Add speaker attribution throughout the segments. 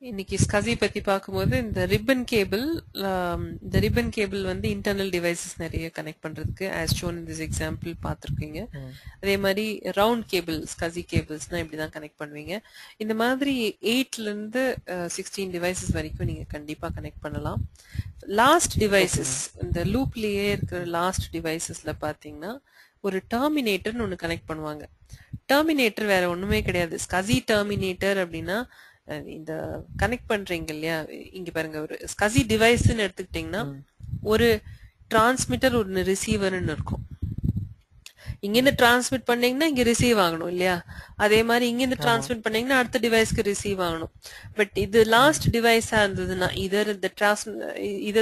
Speaker 1: இன்னைக்கு SCSI பத்தி பார்க்கும்போது இந்த ரிப்பன் கேபிள் வந்து இன்டர்னல் டிவைசஸ் நிறைய கனெக்ட் பண்றதுக்கு as shown in this example பார்த்துருக்கீங்க. அதே மாதிரி ரவுண்ட் கேபிள் SCSI கேபிள்ஸ்னா இப்படிதான் கனெக்ட் பண்ணுவீங்க. இந்த மாதிரி 8ல இருந்து 16 டிவைசஸ் வரைக்கும் நீங்க கண்டிப்பா கனெக்ட் பண்ணலாம். லாஸ்ட் டிவைசஸ் இந்த லூப்லயே இருக்கிற லாஸ்ட் டிவைசஸ்ல பாத்தீங்கன்னா ஒரு டெர்மினேட்டர்னு ஒன்று கனெக்ட் பண்ணுவாங்க. டெர்மினேட்டர் வேற ஒண்ணுமே கிடையாது. SCSI டெர்மினேட்டர் அப்படின்னா இந்த கனெக்ட் பண்றீங்க இல்லையா, இங்க பாருங்க ஒரு SCSI டிவைஸ்ன்னு எடுத்துக்கிட்டீங்கன்னா ஒரு டிரான்ஸ்மிட்டர் ஒரு ரிசீவர்னு இருக்கும். இங்க இருந்து டிரான்ஸ்மிட் பண்ணீங்கன்னா இங்க ரிசீவ் ஆகணும் இல்லையா, அதே மாதிரி இங்க இருந்து டிரான்ஸ்மிட் பண்ணீங்கன்னா அடுத்த டிவைஸ்க்கு ரிசீவ் ஆகணும். பட் இது லாஸ்ட் டிவைஸா இருந்ததுன்னா இதர்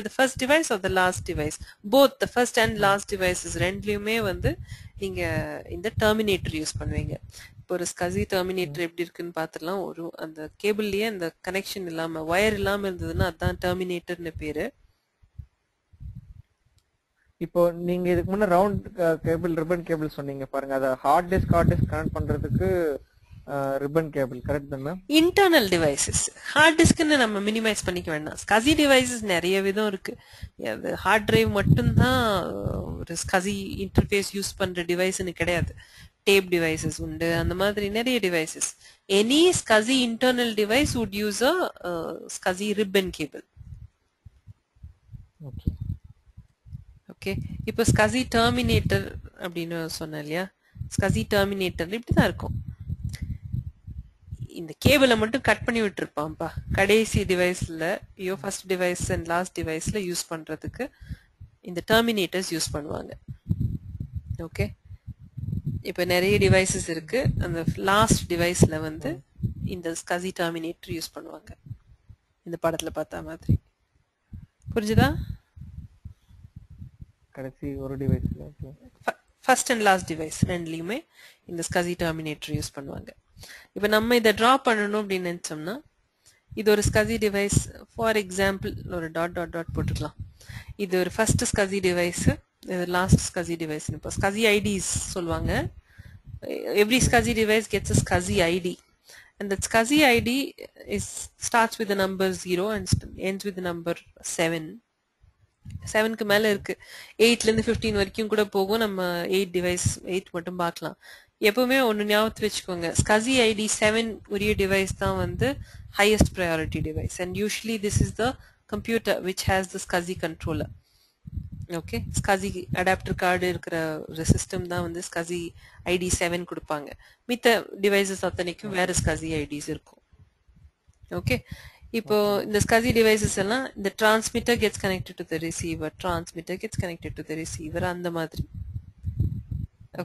Speaker 1: the first device or the last device, both the first and last devices ரெண்டுலயுமே வந்து நீங்க இந்த டெர்மினேட்டர் யூஸ் பண்ணுவீங்க. இப்போ ஒரு SCSI டெர்மினேட்டர் எப்படி இருக்குன்னு பாத்துடலாம். ஒரு அந்த கேபிள்லயே அந்த கனெக்ஷன் இல்லாம வயர் இல்லாம இருந்ததுன்னா அதான் டெர்மினேட்டர்னு பேரு.
Speaker 2: இப்போ நீங்க இதுக்கு முன்ன ரவுண்ட் கேபிள் ரிப்பன் கேபிள் சொன்னீங்க பாருங்க, அத ஹார்ட் டிஸ்க் கனெக்ட் பண்றதுக்கு ரிப்பன் கேபிள் கரெக்ட் தானே?
Speaker 1: இன்டர்னல் டிவைசஸ் ஹார்ட் டிஸ்க்னு நம்ம மினிமைஸ் பண்ணிக்க வேண்டாம். SCSI டிவைசஸ் நிறைய விதம் இருக்கு. அது ஹார்ட் டிரைவ் மட்டும்தான் ஒரு SCSI இன்டர்ஃபேஸ் யூஸ் பண்ற டிவைஸ்னு கிடையாது. டேப் டிவைசஸ் உண்டு, அந்த மாதிரி நிறைய devices. Any SCSI internal device would use a SCSI ribbon cable. Okay, இப்போ SCSI டெர்மினேட்டர் அப்படின்னு சொன்னேன் இல்லையா, SCSI டெர்மினேட்டர் இப்படிதான் இருக்கும். இந்த கேபிளை மட்டும் கட் பண்ணி விட்டுருப்பான்ப்பா கடைசி டிவைஸ்ல, ஃபர்ஸ்ட் டிவைஸ் அண்ட் லாஸ்ட் டிவைஸ்ல யூஸ் பண்றதுக்கு இந்த டெர்மினேட்டர்ஸ் யூஸ் பண்ணுவாங்க. ஓகே, இப்ப நிறைய டிவைசஸ் இருக்கு. அந்த லாஸ்ட் டிவைஸ்ல வந்து இந்த SCSI டெர்மினேட்டர் யூஸ் பண்ணுவாங்க, இந்த படத்துல பார்த்தா மாதிரி. புரிஞ்சுதா?
Speaker 2: கடைசி ஒரு டிவைஸ்ல
Speaker 1: ஃபர்ஸ்ட் அண்ட் லாஸ்ட் டிவைஸ் ரெண்டுலயுமே இந்த SCSI டெர்மினேட்டர் யூஸ் பண்ணுவாங்க. இப்ப நம்ம இதை டிரா பண்ணணும் அப்படின்னு நினைச்சோம்னா இது ஒரு SCSI டிவைஸ். ஃபார் எக்ஸாம்பிள் ஒரு டாட் போட்டுக்கலாம். இது ஒரு ஃபர்ஸ்ட் SCSI டிவைஸ், இது லாஸ்ட் SCSI டிவைஸ். இப்போ SCSI ஐடிஸ் சொல்லுவாங்க. Every SCSI device gets a SCSI ID, and that SCSI ID starts with the number 0 and ends with the number 7. 7க்கு மேல இருக்கு. 8ல இருந்து 15 வரைக்கும் கூட போகும். நம்ம 8 டிவைஸ் 8 மட்டும் பார்க்கலாம். எப்பவுமே ஒன்னு ஞாபகத்து வச்சுக்கோங்க, SCSI ID 7 உரிய டிவைஸ் தான் வந்து highest priority device, and usually this is the computer which has the SCSI controller. Okay, SCSI adapter card இருக்கிற ஒரு சிஸ்டம் தான் வந்து SCSI ID 7 கொடுப்பாங்க. மித்த டிவைசஸ் அத்தனைக்கும் வேற SCSI ஐடிஸ் இருக்கும். ஓகே, இப்போ இந்த SCSI டிவைசஸ் எல்லாம் இந்த transmitter gets connected to the receiver, transmitter gets connected to the receiver, அந்த மாதிரி.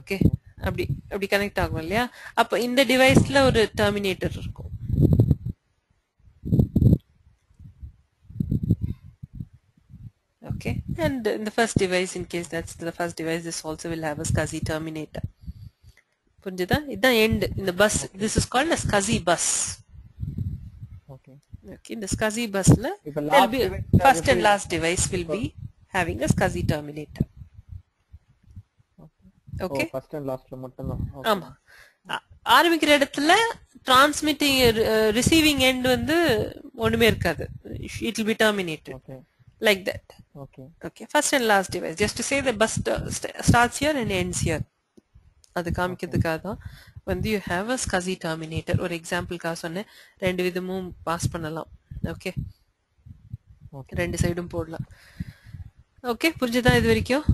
Speaker 1: ஓகே, அப்படி கனெக்ட் ஆகும் இல்லையா. அப்ப இந்த டிவைஸ்ல ஒரு டெர்மினேட்டர் இருக்கும். Okay, and in the first device, in case that's the first device, this also will have a SCSI terminator. புரிஞ்சுதா? இதான் end in the bus. This is called a SCSI bus. Okay, in the SCSI busல first and last device will be having a SCSI terminator. Okay,
Speaker 2: first and lastல மட்டும் தான்.
Speaker 1: ஆமா, ஆரம்பிக்கிற இடத்துல transmitting receiving end வந்து ஒண்ணுமே இருக்காது. It will be terminated. Okay, like that. Okay, first and last device, just to say the bus starts here and ends here. அது காமிக்கிறதுக்காக தான் வந்து you have a SCSI terminator. ஒரு எக்ஸாம்பிள்காக சொன்னேன், ரெண்டு விதமும் பாஸ் பண்ணலாம். ஓகே, ரெண்டு சைடும் போடலாம். ஓகே, புரிஞ்சுதா இது வரைக்கும்?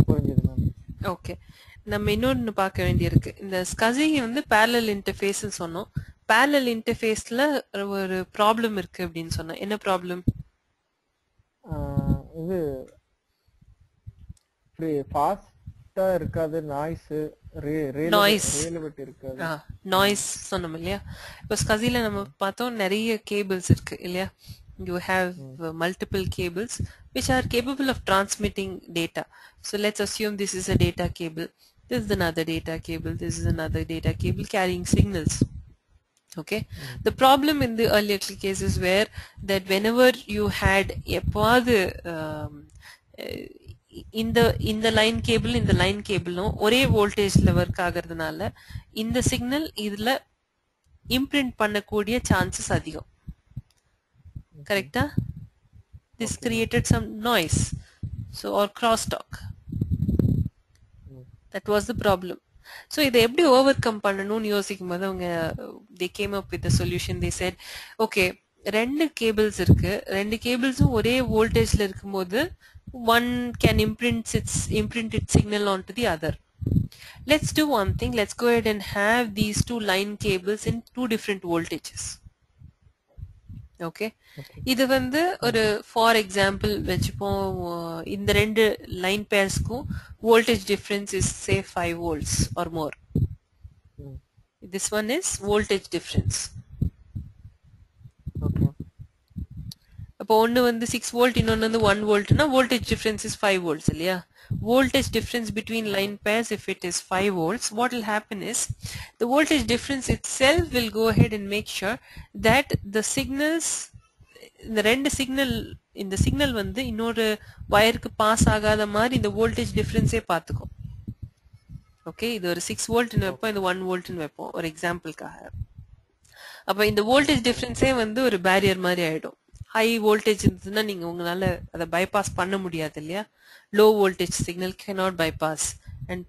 Speaker 2: புரிஞ்சுது மேம்.
Speaker 1: ஓகே, நம்ம இன்னொன்னு பார்க்க வேண்டியிருக்கு. இந்த SCSI வந்து parallel interface சொன்னோம். parallel interfaceல ஒரு ப்ராப்ளம் இருக்கு அப்படின்னு சொன்னோம். என்ன ப்ராப்ளம்?
Speaker 2: இது ஃபாஸ்டா இருக்காது,
Speaker 1: நாய்ஸ் சொன்னோம் இல்லையா. இப்போ SCSIல நம்ம பார்த்தோம் நிறைய கேபிள்ஸ் இருக்கு இல்லையா. You have multiple cables which are capable of transmitting data. So let's assume this is a data cable, this is another data cable, this is another data cable carrying signals. Okay, the problem in the earlier cases were that whenever you had எப்பாவது இந்த line கேபிளும் ஒரே வோல்டேஜ்ல work ஆகிறதுனால இந்த signal இதுல imprint பண்ணக்கூடிய chances அதிகம். கரெக்டா? This
Speaker 2: Okay,
Speaker 1: created some noise, so or crosstalk. That was the problem. So இதை எப்படி ஓவர்கம் பண்ணணும்னு யோசிக்கும் போது அவங்க they came up with a solution. They said, okay, ரெண்டு கேபிள்ஸ் இருக்கு, ரெண்டு கேபிள்ஸும் ஒரே வோல்டேஜ்ல இருக்கும்போது one can imprint its signal onto the other. Let's do one thing. Let's go ahead and have these two line cables in two different voltages. Okay. இது வந்து ஒரு for example வச்சுப்போம், இந்த ரெண்டு லைன் பேர்ஸ்க்கும் voltage difference is say 5 volts or more. This one is voltage difference.
Speaker 2: Okay.
Speaker 1: அப்போ ஒன்னு வந்து 6 volt, இன்னொன்னு வந்து 1 volt னா voltage difference is 5 volts இல்லையா? Voltage difference between line pairs, if it is 5 volts, what will happen is the voltage difference itself will go ahead and make sure that the signals, இந்த ரெண்டு signal வந்து இன்னொரு வயருக்கு pass ஆகாத மாதிரி இந்த voltage டிஃபரன்ஸே பார்த்துக்கும். Okay, இது ஒரு 6 வோல்ட்னு வைப்போம், இது 1 வோல்ட்னு வைப்போம் ஒரு எக்ஸாம்பிளுக்காக. அப்ப இந்த வோல்டேஜ் டிஃபரன்ஸே வந்து ஒரு பேரியர் மாதிரி ஆயிடும். ஹை வோல்டேஜ் இருந்ததுன்னா நீங்க உங்களால அதை பைபாஸ் பண்ண முடியாது இல்லையா? Low voltage signal cannot bypass and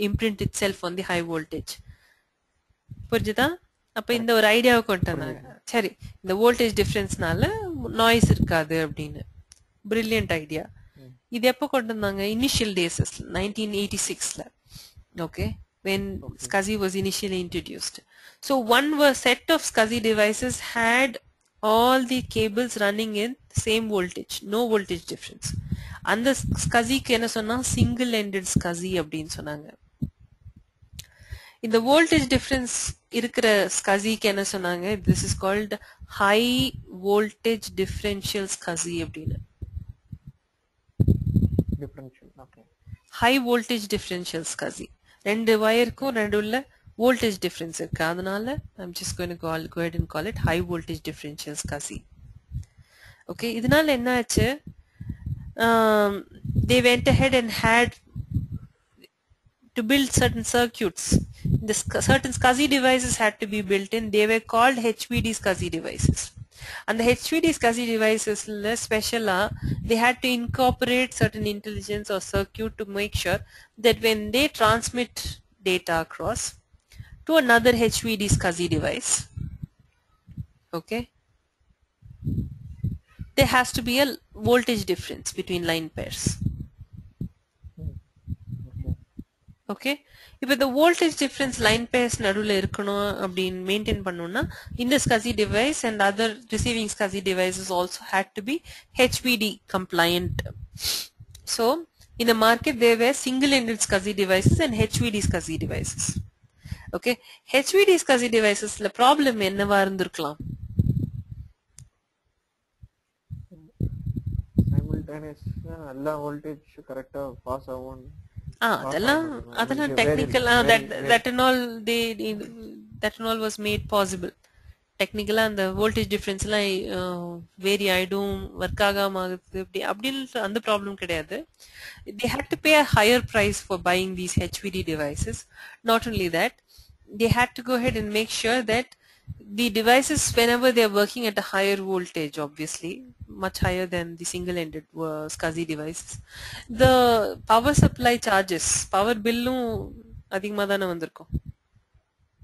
Speaker 1: imprint itself on the high voltage. புரிஞ்சுதா? அப்ப இந்த ஒரு ஐடியாவை கொண்டு வந்தாங்க. சரி, இந்த வோல்டேஜ் டிஃபரன்ஸ்னால நாய்ஸ் இருக்காது அப்படின்னு. Brilliant idea. இது எப்போ கொண்டு வந்தாங்க? இனிஷியல் டேஸஸ் 1986ல. Okay, when SCSI was initially introduced. So one set of SCSI devices had all the cables running in same voltage, no voltage difference. அந்த SCSIக்கு என்ன சொன்னா single ended SCSI அப்படின்னு சொன்னாங்க. இந்த வோல்டேஜ் டிஃபரன்ஸ் இருக்கிற SCSIக்கு என்ன சொன்னாங்க? this is called high voltage differential SCSI அப்படின்னு. high voltage differential SCSI. ரெண்டு வயருக்கும் நடுவுல voltage difference இருக்கு, அதனால I'm just going to go ahead and call it high voltage differential SCSI. okay, இதனால என்ன ஆச்சு? they went ahead and had to build certain circuits. Certain SCSI devices had to be built in. They were called HVD SCSI devices. And the HVD SCSI devices special, they had to incorporate certain intelligence or circuit to make sure that when they transmit data across to another HVD SCSI device, okay, there has to be a voltage difference between line pairs. Okay, இப்போ இந்த voltage difference line purse நடுவில் இருக்கணும் அப்படின்னு maintain பண்ணணும்னா இந்த SCSI device and other receiving SCSI devices also had to be HVD compliant. So in the market there were single-ended SCSI devices and HVD SCSI devices. Okay, HVD SCSI devicesல problem என்னவா இருந்திருக்கலாம்?
Speaker 2: எல்லா voltage கரெக்ட்டா pass ஆகும்.
Speaker 1: அதெல்லாம் டெக்னிக்கலா that and all was made possible. டெக்னிக்கலா அந்த வோல்டேஜ் டிஃபரன்ஸ் எல்லாம் வேரி ஆயிடும், ஒர்க் ஆகாம ஆகுது, அப்படின்னு அந்த ப்ராப்ளம் கிடையாது. they had to pay a higher price for buying these HVD devices. Not only that, they had to go ahead and make sure that the devices, whenever they are working at a higher voltage, obviously much higher than the single-ended SCSI devices, the power supply charges, power billum அதிகமா தானே வந்திருக்கும்.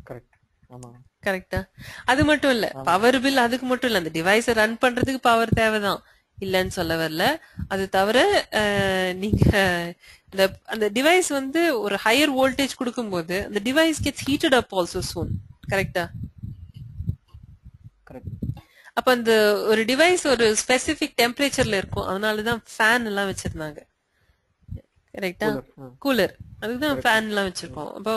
Speaker 2: Correct. ஆமா,
Speaker 1: கரெக்டா? அது மட்டும் இல்ல, power bill அதுக்கு மட்டும் இல்ல, அந்த டிவைஸை ரன் பண்றதுக்கு பவர் தேவைதான், இல்லன்னு சொல்ல வரல. அது தவிர நீங்க அந்த டிவைஸ் வந்து ஒரு ஹையர் வோல்டேஜ் கொடுக்கும்போது அந்த device gets heated up also soon. கரெக்டா? அப்ப அந்த ஒரு டிவைஸ் ஒரு ஸ்பெசிபிக் டெம்பரேச்சர்ல இருக்கும், அதனாலதான் ஃபேன் எல்லாம் வச்சிருந்தாங்க. கரெக்டா? கூலர், அதுதான் ஃபேன் எல்லாம் வச்சிருக்கோம். அப்போ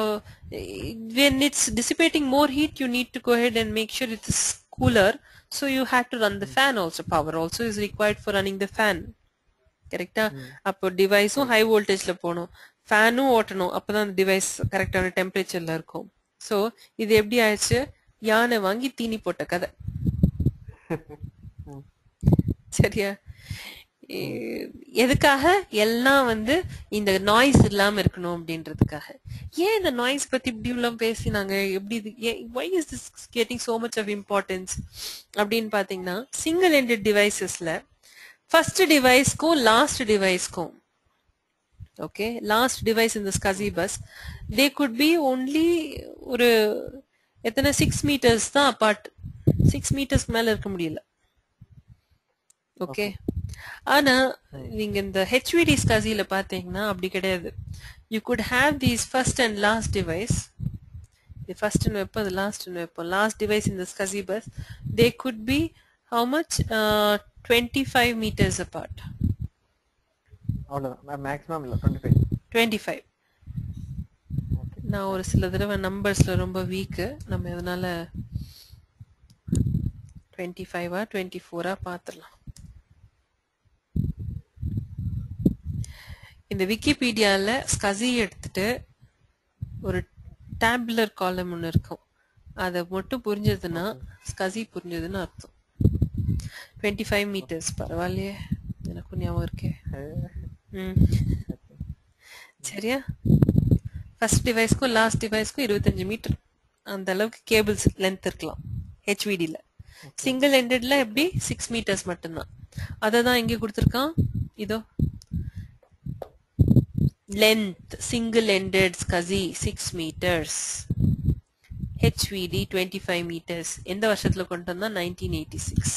Speaker 1: when it's dissipating more heat, you need to go ahead and make sure it is cooler, so you had to run the fan also. Power also is required for running the fan. கரெக்டா? அப்போ டிவைஸும் high வோல்டேஜ்ல போகணும், ஃபேனும் ஓட்டணும், அப்பதான் அந்த device கரெக்டான டெம்பரேச்சர்ல இருக்கும். So இது எப்படி ஆயிடுச்சு? யானை வாங்கி தீனி போட்ட கதை. சரியா? எதுக்காக எல்லாம் வந்து இந்த நாய்ஸ் இல்லாம இருக்கணும் அப்படின்றதுக்காக. ஏன் இந்த நாய்ஸ் பத்தி இப்படி உள்ள பேசினாங்க, எப்படி why is this getting so much of importance அப்படின்னு பாத்தீங்கன்னா, சிங்கிள் எண்டட் டிவைசஸ்ல ஃபர்ஸ்ட் டிவைஸ்க்கும் லாஸ்ட் டிவைஸ்க்கும், ஓகே, லாஸ்ட் டிவைஸ் இந்த SCSI bus they could be only ஒரு எத்தனை 6 மீட்டர்ஸ் தான் அப்பார்ட், 6 மீட்டர்ஸ்க்கு மேல இருக்க முடியல. ஓகே, ஆனா நீங்க இந்த HVD SCSIல பாத்தீங்கன்னா அப்படி கிடையாது. You good have these first and last device. இது ஃபர்ஸ்ட் வைப்போம், அது லாஸ்ட் வைப்போம். லாஸ்ட் டிவைஸ் இந்த SCSI bus they could B how much 25 meters apart.
Speaker 2: அவ்வளவுதான், மேக்ஸிமம் இல்ல 25.
Speaker 1: நான் ஒரு சில தடவை நம்பர்ஸ்ல ரொம்ப வீக்கு, நம்ம இதனால 25 24 பாத்துடலாம். இந்த விக்கிபீடியால SCSI எடுத்துட்டு ஒரு டேபுலர் காலம் ஒன்று இருக்கும், அதை மட்டும் புரிஞ்சதுன்னா SCSI புரிஞ்சதுன்னு அர்த்தம். 25 meters, பரவாயில்லையே, எனக்கும் ஞாபகம் இருக்கே. சரியா? ஃபர்ஸ்ட் டிவைஸ்க்கும் லாஸ்ட் டிவைஸ்க்கும் 25 மீட்டர் அந்த அளவுக்கு கேபிள்ஸ் லென்த் இருக்கலாம் HVDல. சிங்கிள் எண்டட்ல எப்படி 6 meters மட்டும்தான். அதை தான் இங்கே கொடுத்துருக்கான். இதோ length single ended SCSI 6 meters, HVD 25 meters. எந்த வருஷத்துல கொண்டு வந்தா? 1986.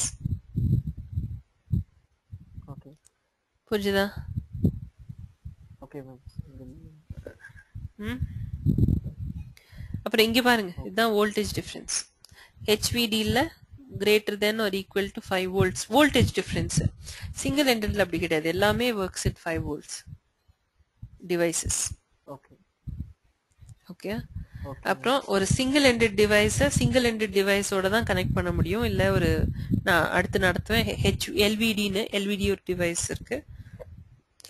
Speaker 2: ஓகே,
Speaker 1: புரியுதா?
Speaker 2: Okay ma'am.
Speaker 1: அப்புறம் இங்க பாருங்க, இதுதான் வோல்டேஜ் டிஃபரன்ஸ். HVDல greater than or equal to 5 volts voltage difference. Single எண்டட்ல அப்படி கிடையாது, எல்லாமே works at 5 volts devices.
Speaker 2: Okay
Speaker 1: okay, அப்புறம் ஒரு சிங்கிள் எண்டட் டிவைஸை சிங்கிள் எண்டட் டிவைஸோட தான் கனெக்ட் பண்ண முடியும். இல்லை ஒரு நான் அடுத்து நடத்துவேன் LVDன்னு, LVD ஒரு டிவைஸ் இருக்கு,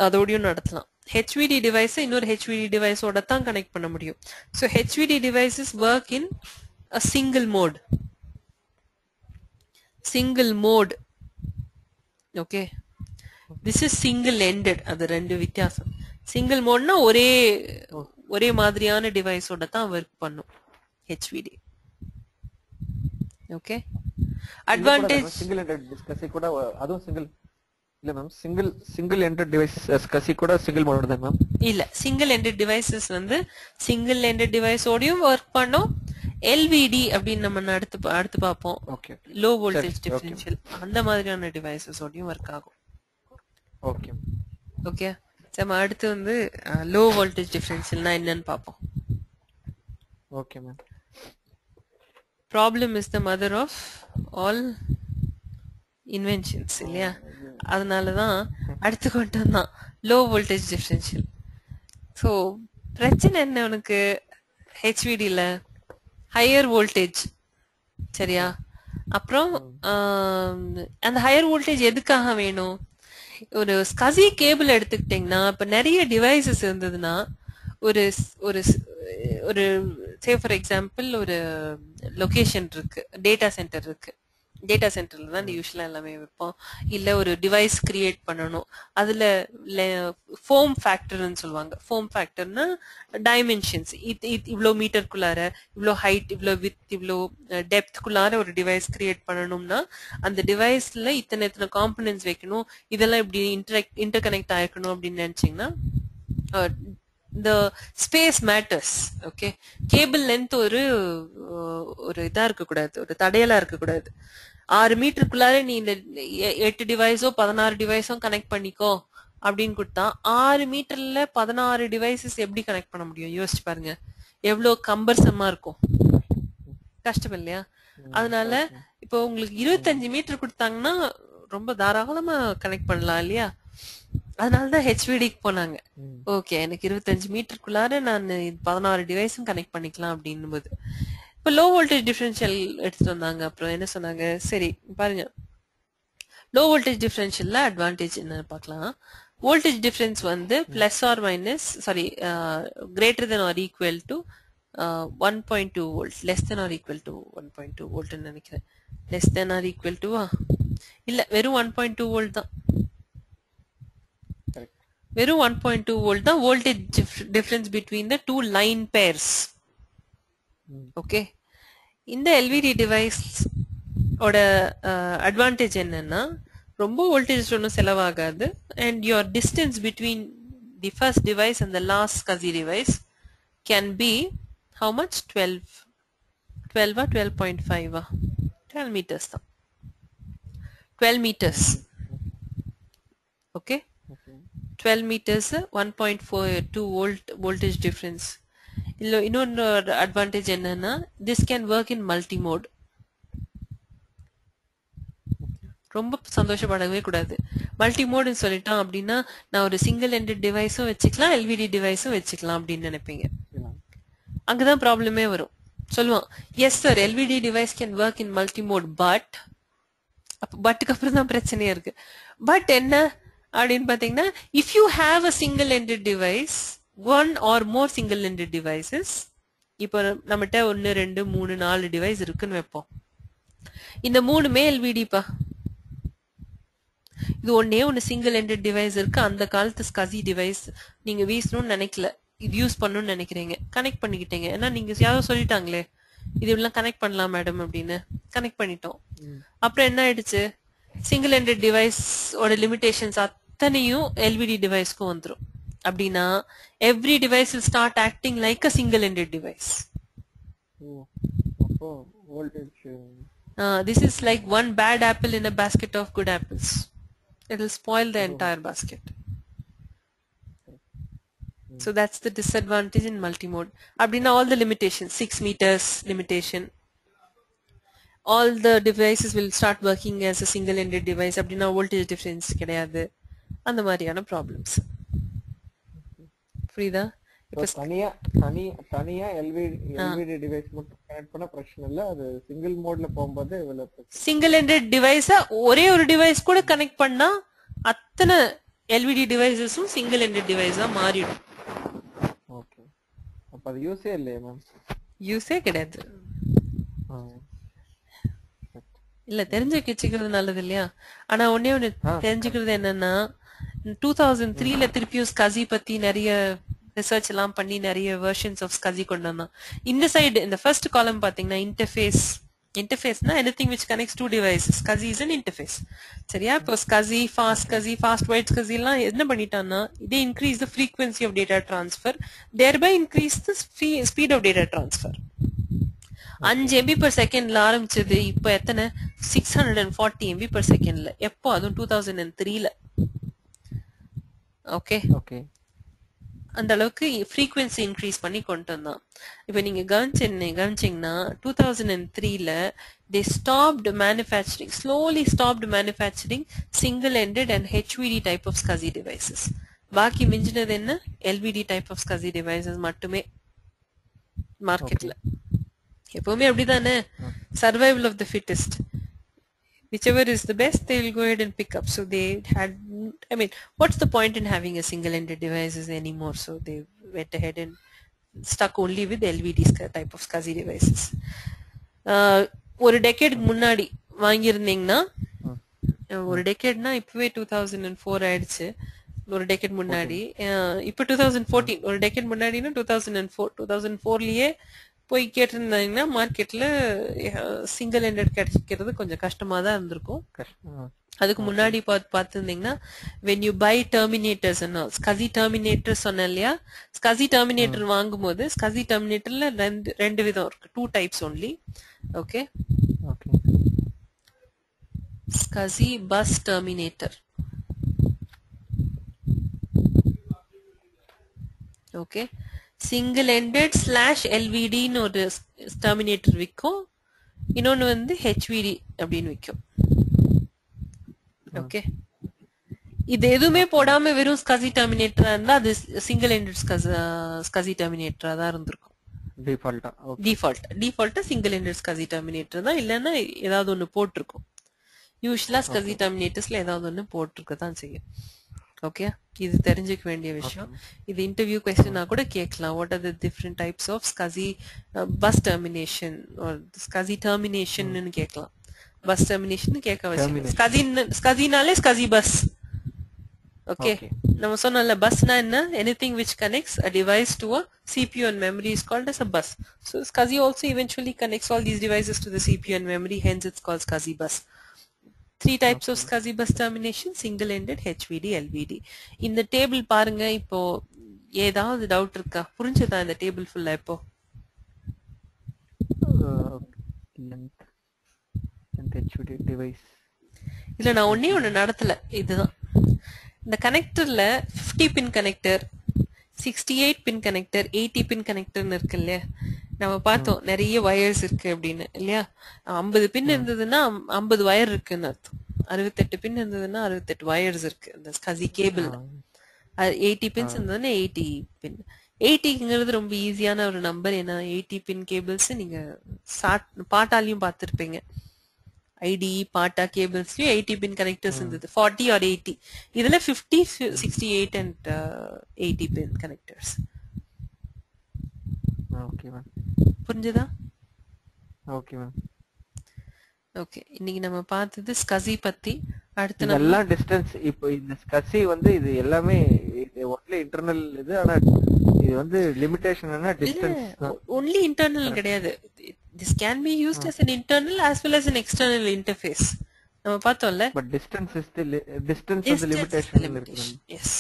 Speaker 1: அதோடையும் நடத்தலாம். HVD டிவைஸை இன்னொரு HVD டிவைஸோட தான் கனெக்ட் பண்ண முடியும். So HVD devices work in a single mode. Single mode, okay. This is single ended, அது ரெண்டு வித்தியாசம். சிங்கிள் மோட்னா ஒரே மாதிரியான டிவைஸோட தான் ஒர்க் பண்ணும் HVD. Okay, advantage
Speaker 2: single ended SCSI கூட அதுவும் சிங்கிள் இல்ல ma'am. Single ended device SCSI கூட சிங்கிள் மோட் தான் மேம். இல்ல,
Speaker 1: சிங்கிள் எண்டட் டிவைசஸ் வந்து சிங்கிள் எண்டட் டிவைஸோடயும் ஒர்க் பண்ணும். LVD அப்படின்னு நம்ம அடுத்து பார்ப்போம்.
Speaker 2: ஓகே,
Speaker 1: லோ வோல்டேஜ் டிஃபரன்ஷியல், அந்த மாதிரியான டிவைசஸோடயும் ஒர்க் ஆகும்.
Speaker 2: ஓகே
Speaker 1: ஓகே, நம்ம அடுத்து வந்து லோ வோல்டேஜ் டிஃபரன்ஷியல்னா என்னன்னு பார்ப்போம்.
Speaker 2: Okay ma'am.
Speaker 1: Problem is the mother of all inventions இல்லையா? அதனாலதான் அடுத்து கொண்டு வந்தான் லோ வோல்டேஜ் டிஃபரன்ஷியல். ஸோ பிரச்சனை என்ன உனக்கு? HVDல ஹையர் வோல்டேஜ், சரியா? அப்புறம் அந்த ஹையர் வோல்டேஜ் எதுக்காக வேணும்? ஒரு SCSI கேபிள் எடுத்துக்கிட்டீங்கன்னா, இப்ப நிறைய டிவைசஸ் இருந்ததுன்னா, ஒரு ஒரு ஒரு சே ஃபார் எக்ஸாம்பிள் ஒரு லொகேஷன் இருக்கு, டேட்டா சென்டர் இருக்கு. டேட்டா சென்டர்ல தான் யூஸ்வலா எல்லாமே வைப்போம். இல்ல ஒரு டிவைஸ் கிரியேட் பண்ணணும், அதுல ஃபோம் ஃபேக்டர்னு சொல்லுவாங்க. ஃபோம் ஃபேக்டர்னா டைமென்ஷன்ஸ், இவ்வளோ மீட்டருக்குள்ளார, இவ்வளோ ஹைட், இவ்வளோ வித், இவ்வளோ டெப்த்குள்ளார ஒரு டிவைஸ் கிரியேட் பண்ணணும்னா அந்த டிவைஸ்ல இத்தனை காம்பனன்ட்ஸ் வைக்கணும், இதெல்லாம் இப்படி இன்டர் கனெக்ட் ஆயிருக்கணும் அப்படின்னு நினைச்சீங்கன்னா the space matters. Okay, cable length ஒரு இதா இருக்கக்கூடாது, ஒரு தடையலா இருக்கக்கூடாது. 6 மீட்டருக்குள்ளார நீ இந்த 8 டிவைஸோ 16 டிவைஸோ கனெக்ட் பண்ணிக்கோ அப்படின்னு கொடுத்தா 6 மீட்டர்ல 16 டிவைசஸ் எப்படி கனெக்ட் பண்ண முடியும்? யோசிச்சு பாருங்க, எவ்வளவு கம்பர்சமா இருக்கும், கஷ்டம் இல்லையா? அதனால இப்போ உங்களுக்கு 25 மீட்டர் கொடுத்தாங்கன்னா ரொம்ப தாராளமா கனெக்ட் பண்ணலாம் இல்லையா? அதனாலதான் HVDக்கு போனாங்க. ஓகே, எனக்கு 25 மீட்டருக்குள்ளார நான் 16 டிவைஸும் கனெக்ட் பண்ணிக்கலாம் அப்படின்னும் போது இப்ப லோ வோல்டேஜ் டிஃபரன்ஷியல் எடுத்துட்டு வந்தாங்க. அப்புறம் என்ன சொன்னாங்க? சரி பாருங்க, லோ வோல்டேஜ் டிஃபரன்ஷியல்ல அட்வான்டேஜ் என்னன்னு பார்க்கலாம். வோல்டேஜ் டிஃபரன்ஸ் வந்து plus or minus greater than or equal to 1.2 volt, less than or equal to 1.2 வோல்ட்னு நினைக்கிறேன். லெஸ் தென் ஆர் ஈக்குவல் டுவா இல்ல, வெறும் 1.2 வோல்ட் தான். வெறும் 1.2 வோல்ட் தான் voltage difference between the two line pairs. Okay, இந்த எல்விடி டிவைஸ் ஓட அட்வான்டேஜ் என்னன்னா ரொம்ப வோல்டேஜ் ஒன்றும் செலவாகாது, and your distance between the first device and the last SCSI device can be how much 12 12.5 12 meters தான், 12 meters. Okay, 12 meters 1.42 volt voltage difference. இல்ல இன்னொரு advantage என்னன்னா this can work in multi mode. ரொம்ப சந்தோஷப்படவே கூடாது. Multi மோடுன்னு சொல்லிட்டோம் அப்படின்னா நான் ஒரு சிங்கிள் எண்டட் டிவைஸும் வச்சுக்கலாம், எல்விடி டிவைஸும் வச்சுக்கலாம் அப்படின்னு நினைப்பீங்க. அங்கதான் ப்ராப்ளமே வரும். சொல்லுவான் yes sir LVD device can work in multi mode, பட்டுக்கு அப்புறம் தான் பிரச்சனையா இருக்கு. பட் என்ன அப்படின்னு பாத்தீங்கன்னா, if you have a single ended device, one or more single ended devices, இப்போ நம்மகிட்ட 1 2 3 4 டிவைஸ் இருக்குன்னு வைப்போம். இந்த 3மே எல்விடிப்பா. இது ஒன்னு சிங்கிள் எண்டட் டிவைஸ் இருக்கு, அந்த காலத்து SCSI டிவைஸ் நீங்க வீசணும்னு நினைக்கல, இது யூஸ் பண்ணணும்னு நினைக்கிறீங்க, கனெக்ட் பண்ணிக்கிட்டீங்க. ஏன்னா நீங்க யாரோ சொல்லிட்டாங்களே இது இப்படிலாம் கனெக்ட் பண்ணலாம் மேடம் அப்படின்னு, கனெக்ட் பண்ணிட்டோம். அப்புறம் என்ன ஆயிடுச்சு, சிங்கிள் எண்டட் டிவைஸ் ஓட லிமிடேஷன்ஸ் அத்தனையும் எல்விடி டிவைஸ்க்கும் வந்துடும். அப்படின்னா every device will start acting like a single ended device. This is like one bad apple in a basket of good apples. It will spoil the entire basket. So that's the disadvantage in multimode. Abdina all the limitations, 6 meters limitation, all the devices will start working as a single ended device. Abdina voltage difference கிடையாது, அந்த மாதிரியான problems. புரியுதா?
Speaker 2: இப்போ தனியா LVD device மட்டும் connect பண்ண பிரச்சனை இல்ல, அது சிங்கிள் மோட்ல போகும்போது
Speaker 1: சிங்கிள் எண்டட் டிவைஸ ஒரே ஒரு டிவைஸ் கூட கனெக்ட் பண்ணா அத்தனை எல்விடி டிவைசஸும் சிங்கிள் எண்டட் டிவைஸா மாறிடும்.
Speaker 2: ஓகே, அப்ப அது யூஸே இல்லையே மேம்?
Speaker 1: யூஸே கிடையாது. இல்ல தெரிஞ்சுக்கிறது நல்லது இல்லையா? ஆனா ஒன்னே ஒண்ணு தெரிஞ்சுக்கிறது என்னன்னா, 2003ல திருப்பியும் SCSI பத்தி நிறைய ரிசர்ச் எல்லாம் பண்ணி நிறைய வெர்ஷன்ஸ் ஆஃப் SCSI கொண்டு வந்தான். இந்த சைடு இந்த ஃபர்ஸ்ட் காலம் பாத்தீங்கன்னா இன்டர்ஃபேஸ்னா anything which connects two devices. SCSI is an interface. சரியா? இப்போ SCSI, fast wide SCSI எல்லாம் என்ன பண்ணிட்டான்னா, they increase the frequency of data transfer, thereby increase the speed of data transfer. 5 MB per secondல ஆரம்பிச்சது இப்போ எத்தனை 640 MB per secondல. எப்போ? அதுவும் 2003ல. Okay, அந்த அளவுக்கு ஃப்ரீக்வன்சி இன்க்ரீஸ் பண்ணி கொண்டு வந்தான். இப்போ நீங்க கவனிச்சீங்கன்னா 2003ல they slowly stopped manufacturing single ended and HVD type of SCSI devices. பாக்கி மிஞ்சினது என்ன, LVD type of SCSI devices மட்டுமே மார்க்கெட்ல. எப்பவுமே அப்படிதானே, survival of the fittest. Whichever is the best, they will go ahead and pick up. So they had, I mean, what's the point in having a single-ended devices anymore? So they went ahead and stuck only with LVD type of SCSI devices. ஒரு டெக்கேடுக்கு முன்னாடி வாங்கியிருந்தீங்கன்னா, ஒரு டெக்கேட்னா இப்பவே 2004 ஆயிடுச்சு, ஒரு decade முன்னாடி. இப்போ 2014, ஒரு decade முன்னாடினா 2004லயே போய் கேட்டிருந்தாங்கன்னா மார்க்கெட்ல சிங்கிள் எண்டட் கிடைக்கிறது கொஞ்சம் கஷ்டமா தான் இருந்திருக்கும். அதுக்கு முன்னாடி பார்த்துருந்தீங்கன்னா when you buy terminators and all, SCSI terminator சொன்னேன் இல்லையா, SCSI terminator வாங்கும்போது SCSI terminatorல ரெண்டு விதம் இருக்கு, 2 types only. Okay, SCSI bus terminator. Okay, single ended /LVD ஒரு டெர்மினேட்டர் விற்கும், இன்னொன்னு வந்து HVD அப்படின்னு விற்கும். ஓகே, இது எதுவுமே போடாம வெறும் SCSI டெர்மினேட்டரா இருந்தா அது சிங்கிள் எண்டட் SCSI டெர்மினேட்டரா தான் இருந்திருக்கும். டிஃபால்ட்டா சிங்கிள் எண்டட் SCSI டெர்மினேட்டர் தான், இல்லைன்னா ஏதாவது ஒண்ணு போட்டிருக்கும். யூஸ்வலா SCSI டெர்மினேட்டர்ஸ்ல ஏதாவது ஒண்ணு போட்டிருக்க தான் செய்யும். ஓகே, இது தெரிஞ்சுக்க வேண்டிய விஷயம். இது இன்டர்வியூ கொஸ்டினா கூட கேட்கலாம். What are the different types of SCSI bus termination or SCSI termination கேட்கலாம். பஸ் டெர்மினேஷன் கேட்க வச்சு SCSIனாலே SCSI பஸ். ஓகே, நம்ம சொன்னோம்ல பஸ்னா என்ன, anything which connects a device to a CPU and memory is called as a bus. So SCSI also eventually connects all these devices to the CPU and memory, hence it's called SCSI bus. Three types of SCSI bus termination: single ended, HVD, LVD. இந்த table பாருங்க. இப்போ ஏதாவது doubt இருக்கா? புரிஞ்சதா இந்த table ஃபுல்லா? இப்போ
Speaker 2: device
Speaker 1: இல்ல, நான் ஒண்ணு நடத்தல. இதுதான் இந்த கனெக்டர்ல 50 பின் கனெக்டர், 68 பின் கனெக்டர், 80 பின் கனெக்டர்னு இருக்கு இல்லையா? நம்ம பார்த்தோம் நிறைய வயர்ஸ் இருக்கு அப்படின்னு இல்லையா? 50 பின் இருந்ததுன்னா 50 வயர் இருக்குன்னு அர்த்தம். 68 பின் இருந்ததுன்னா 68 வயர்ஸ் இருக்கு இந்த SCSI கேபிள். 80 பின்ஸ் இருந்ததுன்னா 80 பின். 80ங்கிறது ரொம்ப ஈஸியான ஒரு நம்பர். ஏன்னா 80 பின் கேபிள்ஸ் நீங்க பாட்டாலையும் பார்த்துருப்பீங்க. IDE பாட்டா கேபிள்ஸ்லயும் 80 பின் கனெக்டர்ஸ் இருந்தது, 40 or 80. இதுல 50, 68 and 80 pin connectors.
Speaker 2: Okay ma'am,
Speaker 1: புரிஞ்சதா?
Speaker 2: Okay ma'am.
Speaker 1: ஓகே, இன்னைக்கு நம்ம பார்த்தது SCSI பத்தி. அடுத்து
Speaker 2: இதெல்லாம் டிஸ்டன்ஸ். இப்போ இந்த SCSI வந்து இது எல்லாமே ஒன்லி இன்டர்னல் இது. ஆனா இது வந்து லிமிட்டேஷன் என்ன, டிஸ்டன்ஸ் தான்.
Speaker 1: ஒன்லி இன்டர்னல் கிடையாது. this can be used as an internal as well as an external interface. நம்ம பார்த்தோம்ல.
Speaker 2: But distance is the distance of the limitation இருக்கு.
Speaker 1: எஸ்,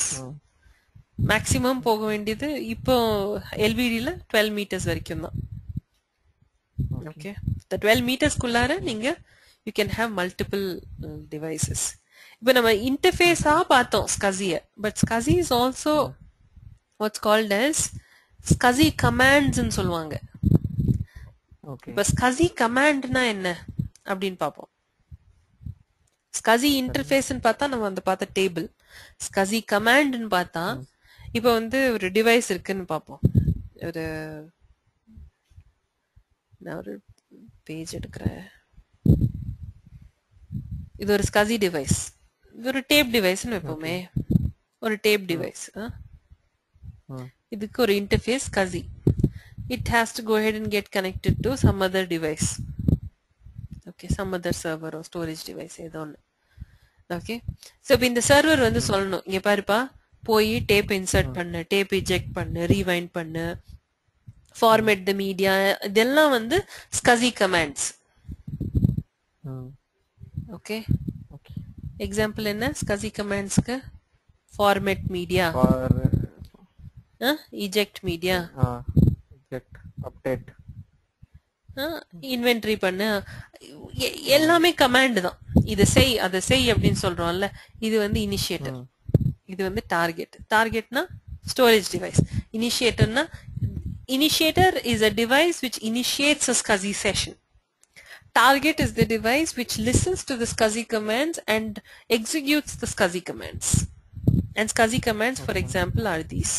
Speaker 1: மேக்ஸிமம் போக வேண்டியது இப்போ LVD-ல 12 மீட்டர்ஸ் வரைக்கும் தான். ஓகே, the 12 மீட்டர்ஸ்க்குள்ளார நீங்க you can have multiple devices. இப்போ நம்ம இன்டர்ஃபேஸா பார்த்தோம் SCSI, but SCSI is also what's called as SCSI commands ன்னு சொல்லுவாங்க. இப்ப SCSI கமாண்ட்னா என்ன அப்படின்னு பாப்போம். SCSI இன்டர்ஃபேஸ்ன்னு பார்த்தா நம்ம அந்த பார்த்த டேபிள். SCSI கமாண்ட்னு பார்த்தா இப்ப வந்து ஒரு டிவைஸ் இருக்குன்னு பார்ப்போம். நான் ஒரு பேஜ் எடுக்கிறேன். இது ஒரு SCSI டிவைஸ். இது ஒரு டேப் டிவைஸ்னு வைப்போமே. ஒரு டேப் டிவைஸ். இதுக்கு ஒரு interface SCSI. It has to go ahead and get connected to some other device. Okay, some other server or storage device ஏதோ ஒன்று. ஓகே, ஸோ இப்போ இந்த சர்வர் வந்து சொல்லணும், இங்கே பாருப்பா போய் டேப் இன்சர்ட் பண்ணு, டேப் இஜெக்ட் பண்ணு, ரீவைண்ட் பண்ணு, ஃபார்மேட் த மீடியா, இதெல்லாம் வந்து SCSI கமாண்ட்ஸ். ஓகே, எக்ஸாம்பிள் என்ன SCSI கமாண்ட்ஸ்க்கு? Format media, eject media, update, inventory பண்ணு, எல்லாமே கமாண்ட் தான். இதை செய் அதை செய் அப்படின்னு சொல்றோம்ல, இது வந்து இனிஷியேட்டர், இது வந்து டார்கெட். டார்கெட்னா ஸ்டோரேஜ் டிவைஸ். இனிஷியேட்டர்னா, initiator is a device which initiates a SCSI session. Target is the device which listens to the SCSI commands and executes the SCSI commands. And SCSI commands, for example, are these.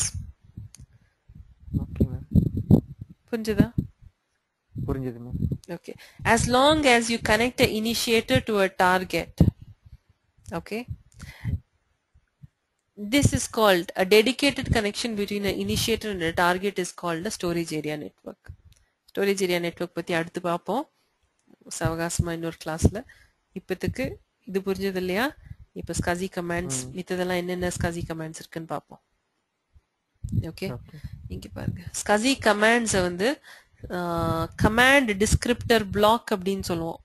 Speaker 1: புரிஞ்சதா?
Speaker 2: புரிஞ்சது ma'am.
Speaker 1: Okay, as long as you connect a initiator to a target, okay, this is called a dedicated connection between an initiator and a target is called a storage area network. Storage area network பத்தி அடுத்து பார்ப்போம் சவகாசமா இன்னொரு கிளாஸ்ல. இப்போதுக்கு இது புரிஞ்சது இல்லையா? இப்போ SCSI commands, மித்ததெல்லாம் என்னென்ன SCSI கமாண்ட்ஸ் இருக்குன்னு பார்ப்போம். ஓகே, இங்க பாருங்க. SCSI கமாண்ட்ஸை வந்து கமாண்ட் டிஸ்கிரிப்டர் பிளாக் அப்படின்னு சொல்லுவோம்.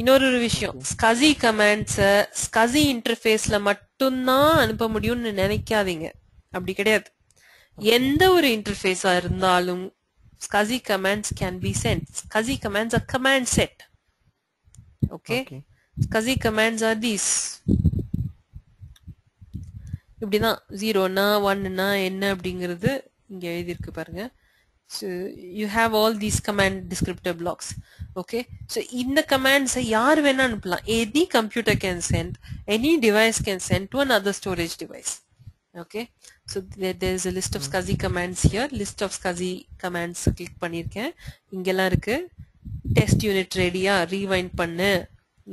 Speaker 1: இன்னொரு விஷயம், SCSI கமாண்ட்ஸை SCSI இன்டர்ஃபேஸ்ல மட்டும்தான் அனுப்ப முடியும்னு நினைக்காதீங்க. அப்படி கிடையாது. எந்த ஒரு இன்டர்ஃபேஸா இருந்தாலும் SCSI commands can be sent. SCSI commands are command set. Okay? SCSI commands are these. இப்படிதான் 0னா 1னா என்ன அப்படிங்கிறது இங்க எழுதியிருக்கு பாருங்க. So you have all these command descriptor blocks. Okay, so இந்த commands யார் வேணா அனுப்பலாம். any computer can send, any device can send to another storage device. Okay, so there is a list of SCSI commands here. List of SCSI commands click பண்ணிருக்கேன். இங்கெல்லாம் இருக்கு. test unit ready-யா, rewind பண்ணு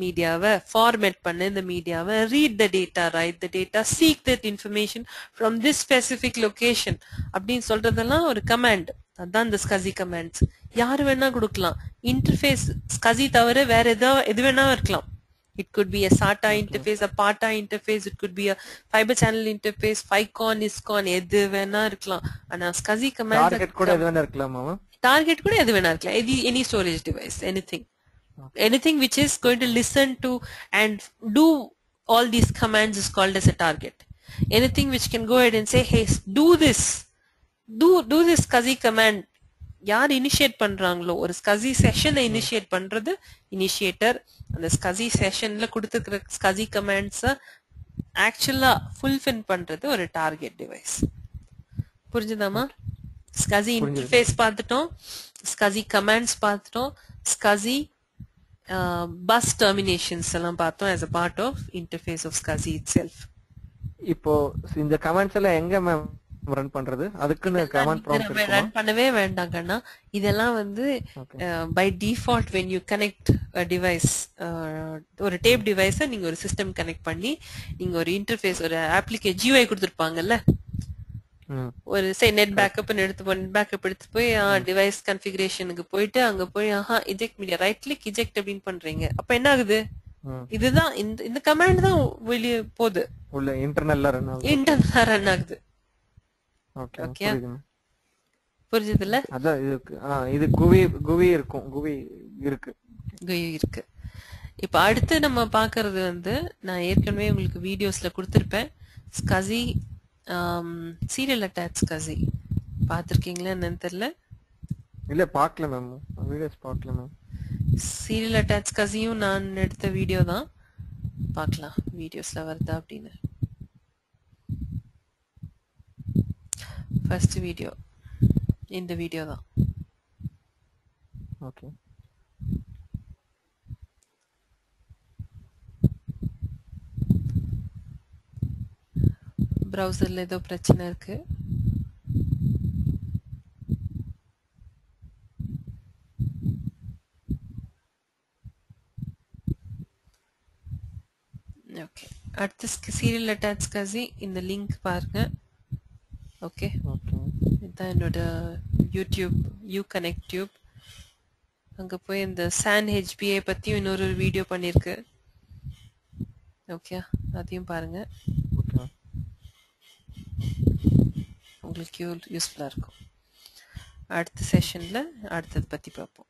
Speaker 1: மீடியாவை, format பண்ணு இந்த மீடியாவை, read the data, write the data, seek that information from this specific location அப்படின்னு சொல்றதெல்லாம் ஒரு கமாண்ட். அதான் இந்த SCSI கமாண்ட்ஸ். யாரு வேணா கொடுக்கலாம். இன்டர்ஃபேஸ் SCSI தவிர வேற எது வேணா இருக்கலாம். It could be a SATA interface, a PATA interface, it could be a fiber channel interface, FICON, ISCON, எது வேணா இருக்கலாம். ஆனா SCSI commands
Speaker 2: டார்கெட் கூட எது வேணா இருக்கலாமா மேம்?
Speaker 1: டார்கெட் கூட எது வேணா இருக்கலாம். Any storage device, anything. Anything which is going to listen to and do all these commands is called as a target. Anything which can go ahead and say, hey, do this, do this SCSI command. யார் initiate பண்றாங்களோ ஒரு SCSI செஷனை initiate பண்றது initiator. அந்த SCSI செஷன்ல கொடுத்துருக்கிற SCSI கமாண்ட்ஸை ஆக்சுவலா fulfil பண்றது ஒரு target device. புரிஞ்சுதாமா? SCSI interface பார்த்துட்டோம், SCSI கமாண்ட்ஸ் பார்த்துட்டோம், SCSI பஸ் டெர்மினேஷன்ஸ் எல்லாம் பார்த்தோம் as a part of interface of SCSI itself.
Speaker 2: இப்போ இந்த கமாண்ட்ஸ் எல்லாம் எங்க மேம் ரன் பண்றது? அதுக்குன்னு கமாண்ட் ப்ராம்ப்ட் இருக்குமா?
Speaker 1: ரன் பண்ணவே வேண்டாம் கண்ணா. இதெல்லாம் வந்து by default when you connect a device, ஒரு டேப் டிவைஸை நீங்க ஒரு சிஸ்டம் கனெக்ட் பண்ணி நீங்க ஒரு இன்டர்ஃபேஸ் ஒரு அப்ளிகேஷன் GUI கொடுத்துருப்பாங்கல்ல, ஒரு நெட் பேக்கப் எடுத்து போய் டிவைஸ் கன்ஃபிகரேஷனுக்கு போயிட்டு அங்க போய் eject media right click eject அப்படின்னு பண்றீங்க. அப்ப என்ன ஆகுது? இதுதான் இந்த கமாண்ட் தான் வெளியே போகுது,
Speaker 2: உள்ள இன்டர்னல்லா
Speaker 1: ரன் ஆகுது. ஓகே புரிஞ்சதுல?
Speaker 2: அதான் இது குவி இருக்கு.
Speaker 1: இப்ப அடுத்து நம்ம பாக்குறது வந்து நான் ஏற்கனவே உங்களுக்கு வீடியோஸ்ல கொடுத்திருப்பேன். SCSI சீரியல் அட்டாச் SCSI பாத்திருக்கீங்களா என்னன்னு தெரியல.
Speaker 2: இல்ல பார்க்கல மேம், வீடியோஸ் பார்க்கல மேம்.
Speaker 1: சீரியல் அட்டாச் SCSIயும் நான் எடுத்த வீடியோ தான், பார்க்கலாம் வீடியோஸ்ல வருதா அப்படின்னு. ஃபர்ஸ்ட் வீடியோ இந்த வீடியோ தான்.
Speaker 2: ஓகே
Speaker 1: பிரவுசர்ல ஏதோ பிரச்சனை இருக்கு. ஓகே அடுத்து சீரியல் அட்டாச் SCSI இந்த லிங்க் பாருங்க. ஓகே இதுதான் என்னோட யூடியூப் யூகனெக்ட் டியூப். அங்க போய் இந்த SAN HBA பத்தியும் இன்னொரு வீடியோ பண்ணிருக்கு. ஓகே அதையும் பாருங்க, உங்களுக்கு யூஸ்ஃபுல்லா இருக்கும். அடுத்த செஷன்ல அடுத்தது பத்தி பார்ப்போம்.